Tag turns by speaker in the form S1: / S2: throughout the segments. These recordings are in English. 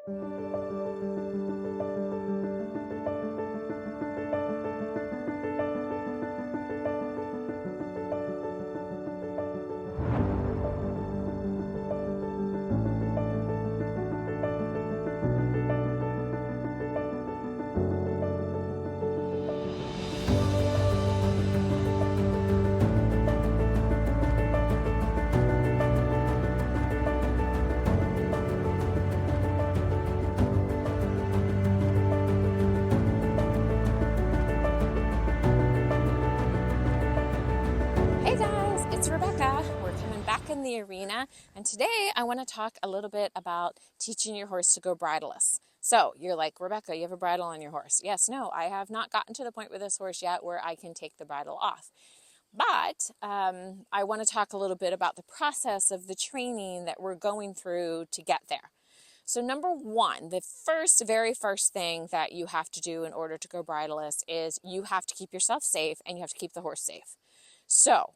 S1: Hey guys, it's Rebecca. We're coming back in the arena, and today I want to talk a little bit about teaching your horse to go bridleless. So you're like, Rebecca, you have a bridle on your horse. Yes, no, I have not gotten to the point with this horse yet where I can take the bridle off. But I want to talk a little bit about the process of the training that we're going through to get there. So number one, the very first thing that you have to do in order to go bridleless is you have to keep yourself safe and you have to keep the horse safe. So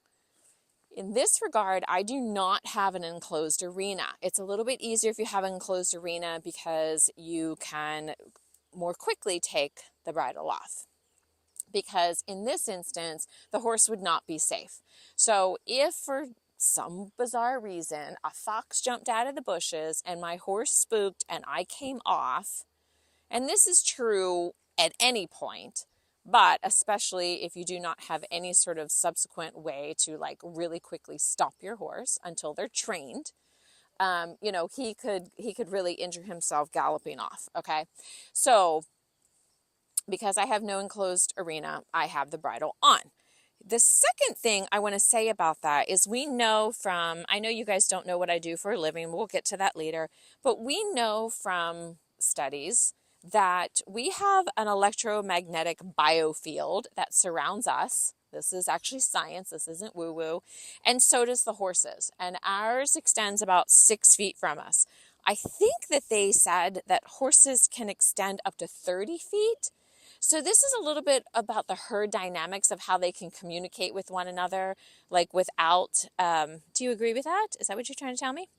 S1: in this regard, I do not have an enclosed arena. It's a little bit easier if you have an enclosed arena because you can more quickly take the bridle off. Because in this instance, the horse would not be safe. So if for some bizarre reason a fox jumped out of the bushes and my horse spooked and I came off, and this is true at any point, but especially if you do not have any sort of subsequent way to like really quickly stop your horse until they're trained, he could really injure himself galloping off. Okay, so because I have no enclosed arena, I have the bridle on. The second thing I want to say about that is I know you guys don't know what I do for a living. We'll get to that later, but we know from studies that we have an electromagnetic biofield that surrounds us. This is actually science. This isn't woo-woo. And so does the horses. And ours extends about 6 feet from us. I think that they said that horses can extend up to 30 feet. So this is a little bit about the herd dynamics of how they can communicate with one another, like without, do you agree with that? Is that what you're trying to tell me?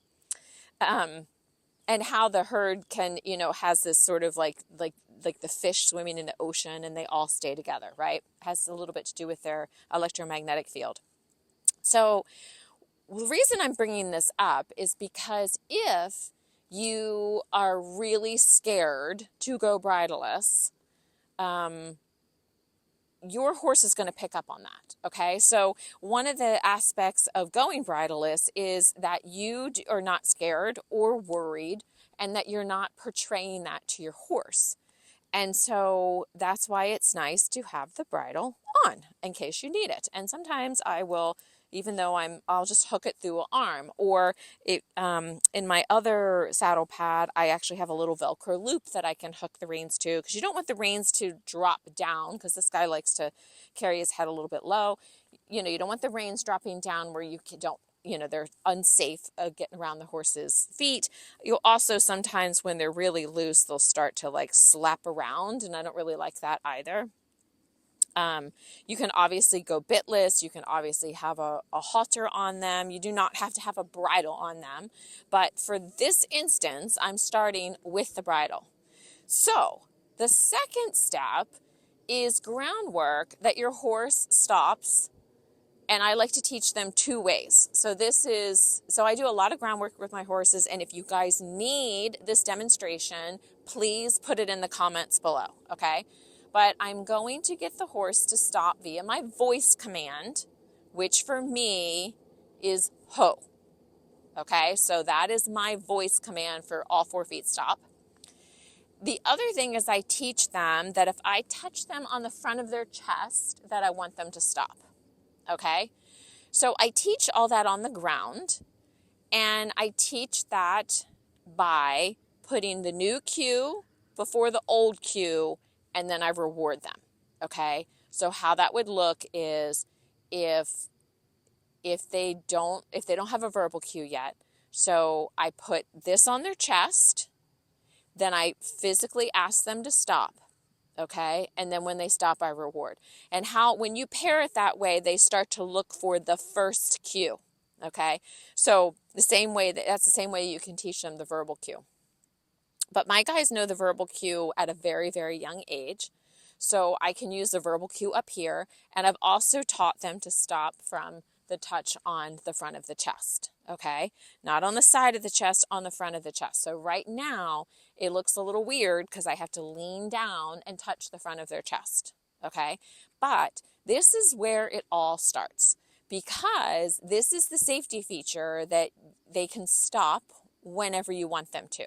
S1: And how the herd can, has this sort of like the fish swimming in the ocean and they all stay together, right? Has a little bit to do with their electromagnetic field. So the reason I'm bringing this up is because if you are really scared to go bridleless, your horse is going to pick up on that. Okay. So one of the aspects of going bridleless is that you are not scared or worried and that you're not portraying that to your horse. And so that's why it's nice to have the bridle on in case you need it. And sometimes I will, even though I'll just hook it through an arm, or in my other saddle pad, I actually have a little Velcro loop that I can hook the reins to, because you don't want the reins to drop down, because this guy likes to carry his head a little bit low. You don't want the reins dropping down where you don't, they're unsafe getting around the horse's feet. You'll also sometimes when they're really loose, they'll start to like slap around, and I don't really like that either. You can obviously go bitless. You can obviously have a halter on them. You do not have to have a bridle on them. But for this instance, I'm starting with the bridle. So the second step is groundwork that your horse stops. And I like to teach them 2 ways. So I do a lot of groundwork with my horses. And if you guys need this demonstration, please put it in the comments below. Okay. But I'm going to get the horse to stop via my voice command, which for me is ho. Okay, so that is my voice command for all 4 feet stop. The other thing is I teach them that if I touch them on the front of their chest, that I want them to stop. Okay, so I teach all that on the ground, and I teach that by putting the new cue before the old cue, and then I reward them. Okay, so how that would look is if they don't have a verbal cue yet, so I put this on their chest, then I physically ask them to stop. Okay, and then when they stop, I reward. And when you pair it that way, they start to look for the first cue. Okay, so that's the same way you can teach them the verbal cue. But my guys know the verbal cue at a very, very young age. So I can use the verbal cue up here. And I've also taught them to stop from the touch on the front of the chest. Okay, not on the side of the chest, on the front of the chest. So right now it looks a little weird because I have to lean down and touch the front of their chest. Okay, but this is where it all starts, because this is the safety feature that they can stop whenever you want them to.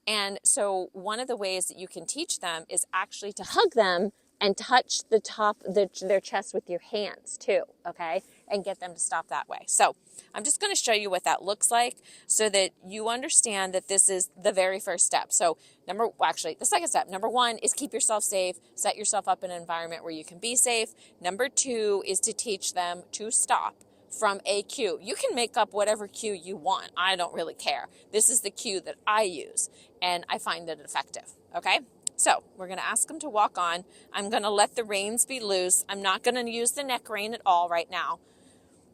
S1: And so one of the ways that you can teach them is actually to hug them and touch the top of their chest with your hands too, okay? And get them to stop that way. So I'm just going to show you what that looks like so that you understand that this is the very first step. So the second step, number one is keep yourself safe, set yourself up in an environment where you can be safe. Number two is to teach them to stop from a cue. You can make up whatever cue you want. I don't really care. This is the cue that I use, and I find it effective, okay? So we're going to ask them to walk on. I'm going to let the reins be loose. I'm not going to use the neck rein at all right now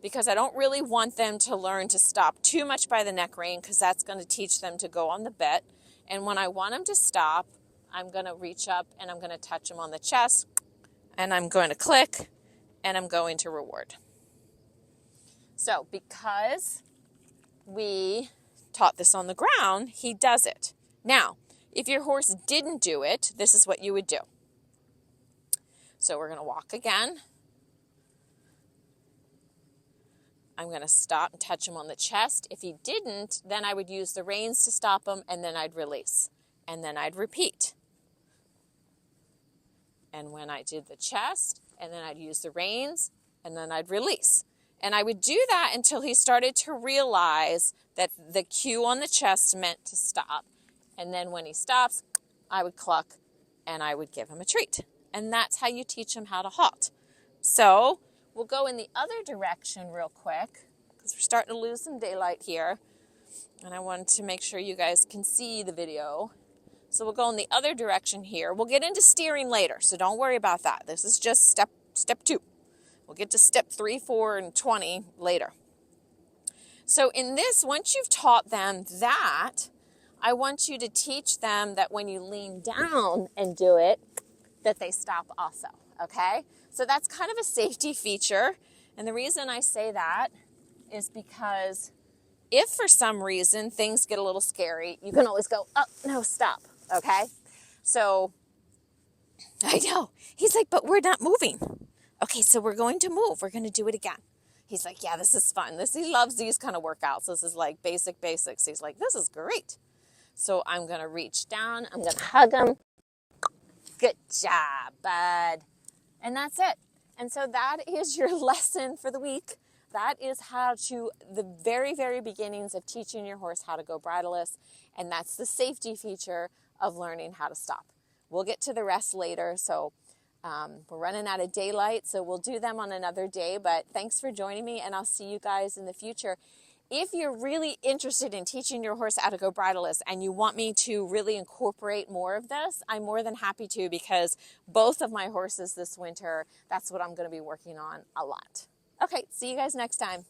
S1: because I don't really want them to learn to stop too much by the neck rein, because that's going to teach them to go on the bit. And when I want them to stop, I'm going to reach up and I'm going to touch them on the chest, and I'm going to click, and I'm going to reward. So because we taught this on the ground, he does it. Now, if your horse didn't do it, this is what you would do. So we're going to walk again. I'm going to stop and touch him on the chest. If he didn't, then I would use the reins to stop him, and then I'd release. And then I'd repeat. And when I did the chest, and then I'd use the reins, and then I'd release. And I would do that until he started to realize that the cue on the chest meant to stop. And then when he stops, I would cluck and I would give him a treat. And that's how you teach him how to halt. So we'll go in the other direction real quick because we're starting to lose some daylight here. And I wanted to make sure you guys can see the video. So we'll go in the other direction here. We'll get into steering later, so don't worry about that. This is just step 2. We'll get to step 3, 4, and 20 later. So in this, once you've taught them that, I want you to teach them that when you lean down and do it, that they stop also, okay? So that's kind of a safety feature. And the reason I say that is because if for some reason things get a little scary, you can always go, oh, no, stop, okay? So I know. He's like, but we're not moving. Okay, so we're going to move. We're going to do it again. He's like, yeah, this is fun. He loves these kind of workouts. This is like basics. He's like, this is great. So I'm going to reach down. I'm going to hug him. Good job, bud. And that's it. And so that is your lesson for the week. That is the very, very beginnings of teaching your horse how to go bridleless. And that's the safety feature of learning how to stop. We'll get to the rest later. So we're running out of daylight, so we'll do them on another day. But thanks for joining me, and I'll see you guys in the future. If you're really interested in teaching your horse how to go bridleless and you want me to really incorporate more of this, I'm more than happy to, because both of my horses this winter, that's what I'm going to be working on a lot. Okay, see you guys next time.